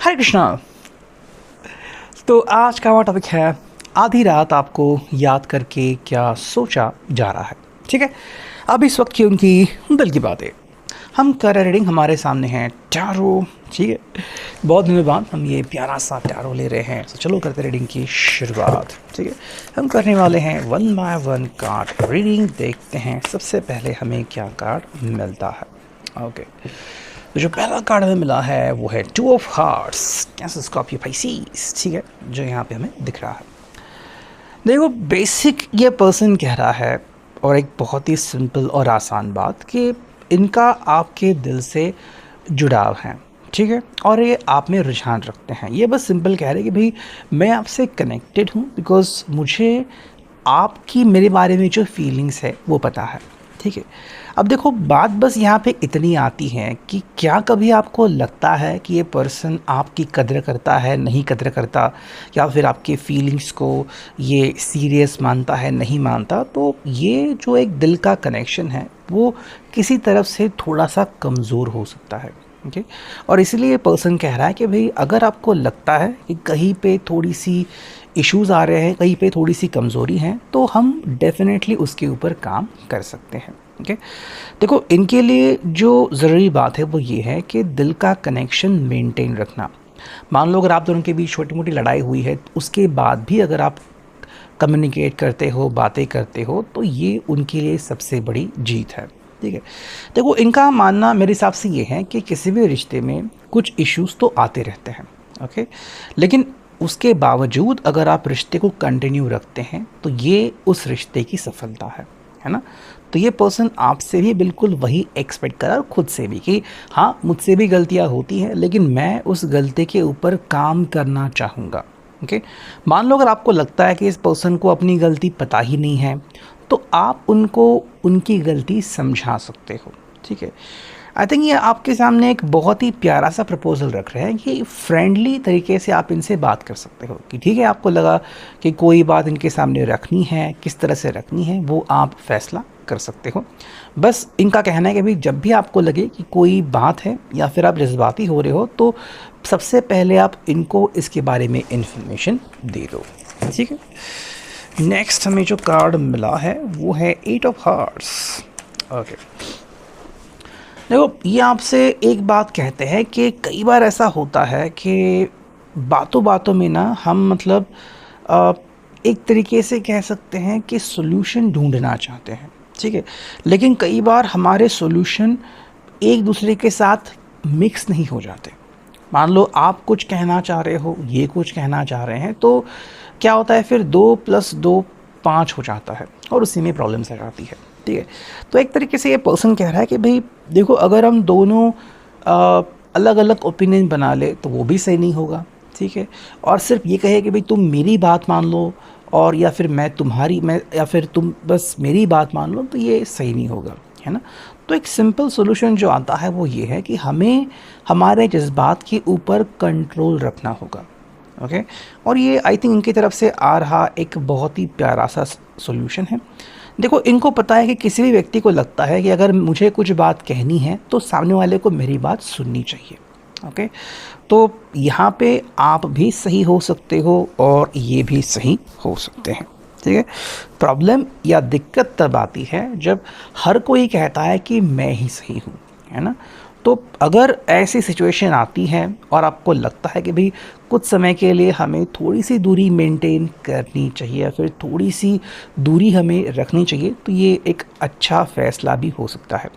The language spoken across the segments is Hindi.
हरे कृष्णा। तो आज का हमारा टॉपिक है आधी रात आपको याद करके क्या सोचा जा रहा है। ठीक है, अब इस वक्त की उनकी दिल की बातें हम कर रहे रीडिंग। हमारे सामने है टैरो। ठीक है, बहुत दिनों बाद हम ये प्यारा सा टैरो ले रहे हैं, तो चलो करते रीडिंग की शुरुआत। ठीक है, हम करने वाले हैं 1 बाय 1 कार्ड रीडिंग। देखते हैं सबसे पहले हमें क्या कार्ड मिलता है। ओके, तो जो पहला कार्ड हमें मिला है वो है 2 of hearts, cancer, Scorpio, Pisces. ठीक है, जो यहाँ पे हमें दिख रहा है। देखो, बेसिक ये पर्सन कह रहा है, और एक बहुत ही सिंपल और आसान बात, कि इनका आपके दिल से जुड़ाव है। ठीक है, और ये आप में रुझान रखते हैं। ये बस सिंपल कह रहे हैं कि भाई मैं आपसे कनेक्टेड हूँ, बिकॉज मुझे आपकी मेरे बारे में जो फीलिंग्स है वो पता है। ठीक है, अब देखो बात बस यहाँ पे इतनी आती है कि क्या कभी आपको लगता है कि ये पर्सन आपकी कदर करता है, नहीं कदर करता, या फिर आपके फीलिंग्स को ये सीरियस मानता है, नहीं मानता। तो ये जो एक दिल का कनेक्शन है वो किसी तरफ से थोड़ा सा कमज़ोर हो सकता है। ओके, और इसलिए पर्सन कह रहा है कि भाई अगर आपको लगता है कि कहीं पे थोड़ी सी इश्यूज़ आ रहे हैं, कहीं पे थोड़ी सी कमज़ोरी है, तो हम डेफिनेटली उसके ऊपर काम कर सकते हैं। ओके, देखो इनके लिए जो ज़रूरी बात है वो ये है कि दिल का कनेक्शन मेंटेन रखना। मान लो अगर आप दोनों के बीच छोटी मोटी लड़ाई हुई है, उसके बाद भी अगर आप कम्युनिकेट करते हो, बातें करते हो, तो ये उनके लिए सबसे बड़ी जीत है। ठीक है, देखो इनका मानना मेरे हिसाब से ये है कि किसी भी रिश्ते में कुछ इश्यूज़ तो आते रहते हैं। ओके, लेकिन उसके बावजूद अगर आप रिश्ते को कंटिन्यू रखते हैं तो ये उस रिश्ते की सफलता है ना। तो ये पर्सन आपसे भी बिल्कुल वही एक्सपेक्ट करा, और खुद से भी, कि हाँ मुझसे भी गलतियाँ होती हैं, लेकिन मैं उस गलती के ऊपर काम करना चाहूँगा। ओके, मान लो अगर आपको लगता है कि इस पर्सन को अपनी गलती पता ही नहीं है, तो आप उनको उनकी गलती समझा सकते हो। ठीक है, आई थिंक ये आपके सामने एक बहुत ही प्यारा सा प्रपोजल रख रहे हैं कि फ्रेंडली तरीके से आप इनसे बात कर सकते हो, कि ठीक है आपको लगा कि कोई बात इनके सामने रखनी है, किस तरह से रखनी है वो आप फैसला कर सकते हो। बस इनका कहना है कि भाई जब भी आपको लगे कि कोई बात है या फिर आप जज्बाती हो रहे हो, तो सबसे पहले आप इनको इसके बारे में इन्फॉर्मेशन दे दो। ठीक है, नेक्स्ट हमें जो कार्ड मिला है वो है 8 ऑफ हार्ट्स। ओके, देखो ये आपसे एक बात कहते हैं कि कई बार ऐसा होता है कि बातों बातों में ना हम मतलब अ, एक तरीके से कह सकते हैं कि सॉल्यूशन ढूंढना चाहते हैं। ठीक है, लेकिन कई बार हमारे सॉल्यूशन एक दूसरे के साथ मिक्स नहीं हो जाते। मान लो आप कुछ कहना चाह रहे हो, ये कुछ कहना चाह रहे हैं, तो क्या होता है फिर 2 + 2 5 हो जाता है, और उसी में प्रॉब्लम्स आ जाती है। ठीक है, तो एक तरीके से ये पर्सन कह रहा है कि भाई देखो अगर हम दोनों अलग अलग ओपिनियन बना ले तो वो भी सही नहीं होगा। ठीक है, और सिर्फ ये कहे कि भाई तुम मेरी बात मान लो, और या फिर मैं तुम्हारी, मैं या फिर तुम बस मेरी बात मान लो, तो ये सही नहीं होगा, है ना। तो एक सिंपल सॉल्यूशन जो आता है वो ये है कि हमें हमारे जज्बात के ऊपर कंट्रोल रखना होगा। ओके, और ये आई थिंक इनकी तरफ से आ रहा एक बहुत ही प्यारा सा सॉल्यूशन है। देखो इनको पता है कि किसी भी व्यक्ति को लगता है कि अगर मुझे कुछ बात कहनी है तो सामने वाले को मेरी बात सुननी चाहिए। ओके, तो यहाँ पे आप भी सही हो सकते हो और ये भी सही हो सकते हैं। ठीक है, प्रॉब्लम या दिक्कत तब आती है जब हर कोई कहता है कि मैं ही सही हूँ, है ना। तो अगर ऐसी सिचुएशन आती है और आपको लगता है कि भाई कुछ समय के लिए हमें थोड़ी सी दूरी मेंटेन करनी चाहिए, या फिर थोड़ी सी दूरी हमें रखनी चाहिए, तो ये एक अच्छा फ़ैसला भी हो सकता है,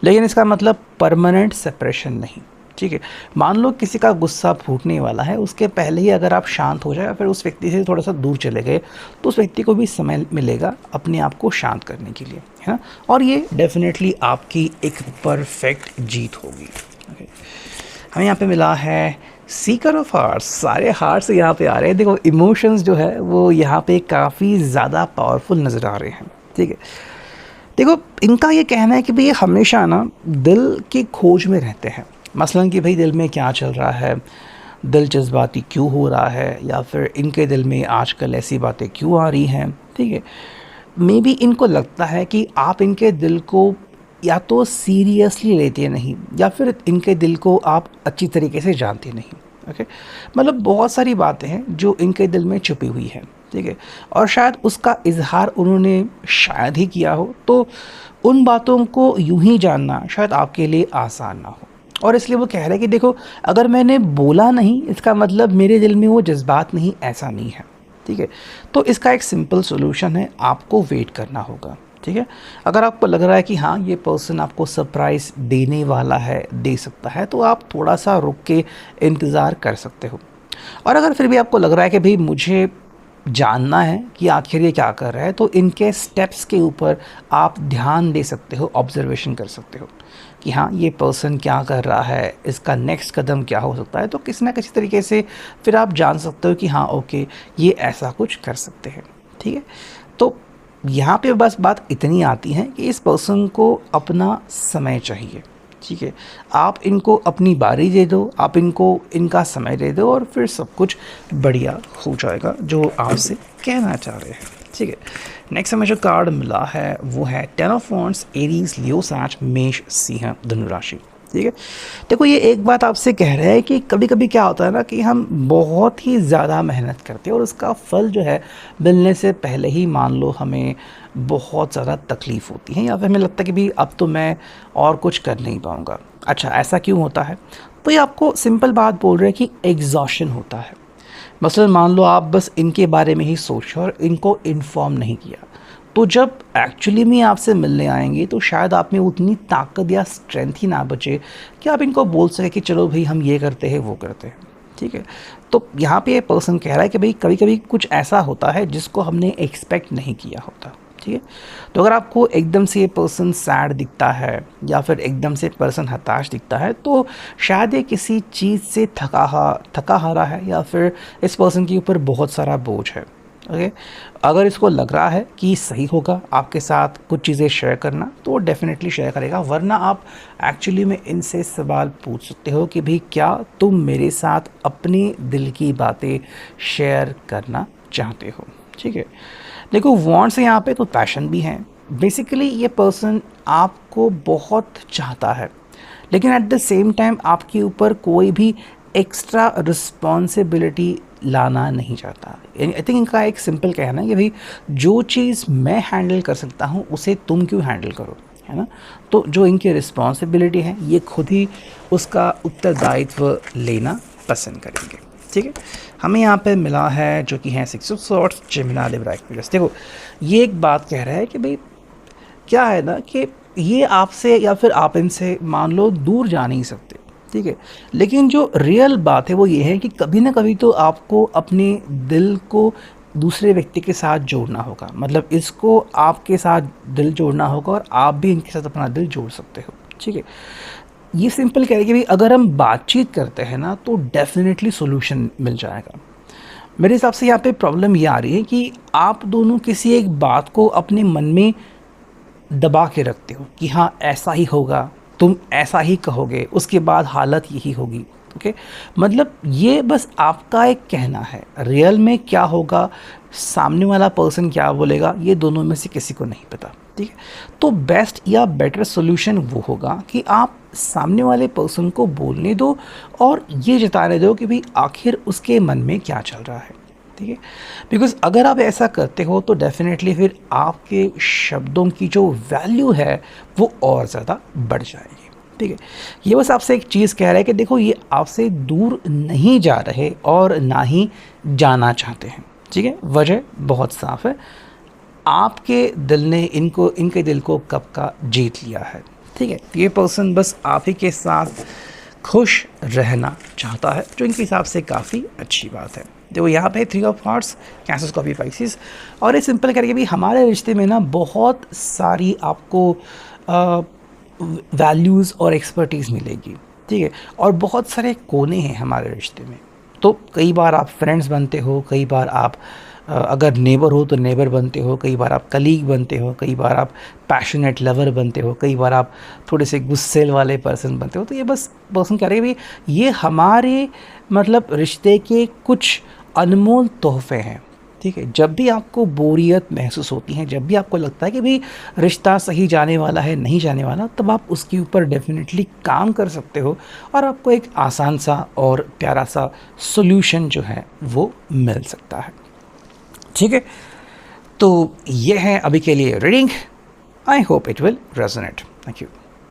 लेकिन इसका मतलब परमानेंट सेपरेशन नहीं। ठीक है, मान लो किसी का गुस्सा फूटने वाला है, उसके पहले ही अगर आप शांत हो जाए या फिर उस व्यक्ति से थोड़ा सा दूर चले गए, तो उस व्यक्ति को भी समय मिलेगा अपने आप को शांत करने के लिए, है ना। और ये डेफिनेटली आपकी एक परफेक्ट जीत होगी। ओके, हमें यहाँ पे मिला है सीकर ऑफ हार्ट्स। सारे हार्ट्स यहाँ पे आ रहे हैं। देखो इमोशंस जो है वो यहाँ पे काफ़ी ज़्यादा पावरफुल नज़र आ रहे हैं। ठीक है, देखो इनका ये कहना है कि भाई ये हमेशा ना दिल की खोज में रहते हैं। मसलन कि भाई दिल में क्या चल रहा है, दिल जज्बाती क्यों हो रहा है, या फिर इनके दिल में आजकल ऐसी बातें क्यों आ रही हैं। ठीक है, मे बी इनको लगता है कि आप इनके दिल को या तो सीरियसली लेते नहीं, या फिर इनके दिल को आप अच्छी तरीके से जानते नहीं। ओके, मतलब बहुत सारी बातें हैं जो इनके दिल में छुपी हुई है, ठीक है, और शायद उसका इजहार उन्होंने शायद ही किया हो, तो उन बातों को यूं ही जानना शायद आपके लिए आसान ना हो, और इसलिए वो कह रहे हैं कि देखो, अगर मैंने बोला नहीं इसका मतलब मेरे दिल में वो जज्बात नहीं, ऐसा नहीं है, ठीक है। तो इसका एक सिंपल सोल्यूशन है, आपको वेट करना होगा, ठीक है। अगर आपको लग रहा है कि हाँ ये पर्सन आपको सरप्राइज़ देने वाला है, दे सकता है, तो आप थोड़ा सा रुक के इंतज़ार कर सकते हो। और अगर फिर भी आपको लग रहा है कि भाई मुझे जानना है कि आखिर ये क्या कर रहा है, तो इनके स्टेप्स के ऊपर आप ध्यान दे सकते हो, ऑब्जर्वेशन कर सकते हो कि हाँ ये पर्सन क्या कर रहा है, इसका नेक्स्ट कदम क्या हो सकता है। तो किसी ना किसी तरीके से फिर आप जान सकते हो कि हाँ ओके, ये ऐसा कुछ कर सकते हैं, ठीक है। तो यहाँ पे बस बात इतनी आती है कि इस पर्सन को अपना समय चाहिए, ठीक है। आप इनको अपनी बारी दे दो, आप इनको इनका समय दे दो, और फिर सब कुछ बढ़िया हो जाएगा जो आपसे कहना चाह रहे हैं, ठीक है। नेक्स्ट हमें जो कार्ड मिला है वो है 10 ऑफ वॉन्ड्स, एरीज, लियो, साच, मेष, सिंह, धनु राशि, ठीक है। देखो ये एक बात आपसे कह रहे हैं कि कभी कभी क्या होता है ना कि हम बहुत ही ज़्यादा मेहनत करते हैं और उसका फल जो है मिलने से पहले ही मान लो हमें बहुत ज़्यादा तकलीफ़ होती है, या फिर हमें लगता है कि भाई अब तो मैं और कुछ कर नहीं पाऊँगा। अच्छा, ऐसा क्यों होता है? तो ये आपको सिंपल बात बोल रहे हैं कि एग्जॉशन होता है। मसलन मान लो आप बस इनके बारे में ही सोचो और इनको इन्फॉर्म नहीं किया, तो जब एक्चुअली में आपसे मिलने आएंगे तो शायद आप में उतनी ताकत या स्ट्रेंथ ही ना बचे कि आप इनको बोल सके कि चलो भाई हम ये करते हैं वो करते हैं, ठीक है। तो यहाँ पे ये पर्सन कह रहा है कि भाई कभी कभी कुछ ऐसा होता है जिसको हमने एक्सपेक्ट नहीं किया होता, ठीक है। तो अगर आपको एकदम से ये पर्सन सैड दिखता है या फिर एकदम से पर्सन हताश दिखता है, तो शायद ये किसी चीज़ से थका हारा है, या फिर इस पर्सन के ऊपर बहुत सारा बोझ है, ओके। अगर इसको लग रहा है कि सही होगा आपके साथ कुछ चीज़ें शेयर करना, तो वो डेफिनेटली शेयर करेगा, वरना आप एक्चुअली में इनसे सवाल पूछ सकते हो कि भाई क्या तुम मेरे साथ अपने दिल की बातें शेयर करना चाहते हो, ठीक है। देखो वॉन्ट्स यहाँ पे तो पैशन भी है, बेसिकली ये पर्सन आपको बहुत चाहता है, लेकिन एट द सेम टाइम आपके ऊपर कोई भी एक्स्ट्रा रिस्पॉन्सिबिलिटी लाना नहीं चाहता। आई थिंक इनका एक सिंपल कहना है कि भाई जो चीज़ मैं हैंडल कर सकता हूँ उसे तुम क्यों हैंडल करो, है ना। तो जो इनकी रिस्पॉन्सिबिलिटी है ये खुद ही उसका उत्तरदायित्व लेना पसंद करेंगे, ठीक है। हमें यहाँ पे मिला है जो कि है 6 of swords, Gemini, Libra, Aquarius. देखो ये एक बात कह रहा है कि भाई क्या है ना कि ये आपसे या फिर आप इनसे मान लो दूर जा नहीं सकते, ठीक है, लेकिन जो रियल बात है वो ये है कि कभी ना कभी तो आपको अपने दिल को दूसरे व्यक्ति के साथ जोड़ना होगा, मतलब इसको आपके साथ दिल जोड़ना होगा और आप भी इनके साथ अपना दिल जोड़ सकते हो, ठीक है। ये सिंपल कह रहे कि भाई अगर हम बातचीत करते हैं ना तो डेफिनेटली सोल्यूशन मिल जाएगा। मेरे हिसाब से यहाँ पे प्रॉब्लम ये आ रही है कि आप दोनों किसी एक बात को अपने मन में दबा के रखते हो कि हाँ ऐसा ही होगा, तुम ऐसा ही कहोगे, उसके बाद हालत यही होगी, ओके। मतलब ये बस आपका एक कहना है, रियल में क्या होगा, सामने वाला पर्सन क्या बोलेगा, ये दोनों में से किसी को नहीं पता, ठीक है। तो बेस्ट या बेटर सोल्यूशन वो होगा कि आप सामने वाले पर्सन को बोलने दो और ये जताने दो कि भाई आखिर उसके मन में क्या चल रहा है, ठीक है। बिकॉज़ अगर आप ऐसा करते हो तो डेफिनेटली फिर आपके शब्दों की जो वैल्यू है वो और ज़्यादा बढ़ जाएगी, ठीक है। ये बस आपसे एक चीज़ कह रहा है कि देखो ये आपसे दूर नहीं जा रहे और ना ही जाना चाहते हैं, ठीक है। वजह बहुत साफ है, आपके दिल ने इनके दिल को कब का जीत लिया है, ठीक है। ये पर्सन बस आप ही के साथ खुश रहना चाहता है, जो इनके हिसाब से काफ़ी अच्छी बात है। देखो यहाँ पे 3 of hearts, cancer, Scorpio, Pisces, और ये सिंपल करके भी हमारे रिश्ते में ना बहुत सारी आपको वैल्यूज़ और एक्सपर्टीज़ मिलेगी, ठीक है। और बहुत सारे कोने हैं हमारे रिश्ते में, तो कई बार आप फ्रेंड्स बनते हो, कई बार आप अगर नेबर हो तो नेबर बनते हो, कई बार आप कलीग बनते हो, कई बार आप पैशनेट लवर बनते हो, कई बार आप थोड़े से गुस्सेल वाले पर्सन बनते हो। तो ये बस पर्सन कह रहे हैं भाई ये हमारे मतलब रिश्ते के कुछ अनमोल तोहफे हैं, ठीक है, जब भी आपको बोरियत महसूस होती है, जब भी आपको लगता है कि भाई रिश्ता सही जाने वाला है, नहीं जाने वाला, तब आप उसके ऊपर डेफ़िनेटली काम कर सकते हो और आपको एक आसान सा और प्यारा सा सॉल्यूशन जो है वो मिल सकता है। ठीक है, तो ये है अभी के लिए reading. I hope it will resonate. Thank you.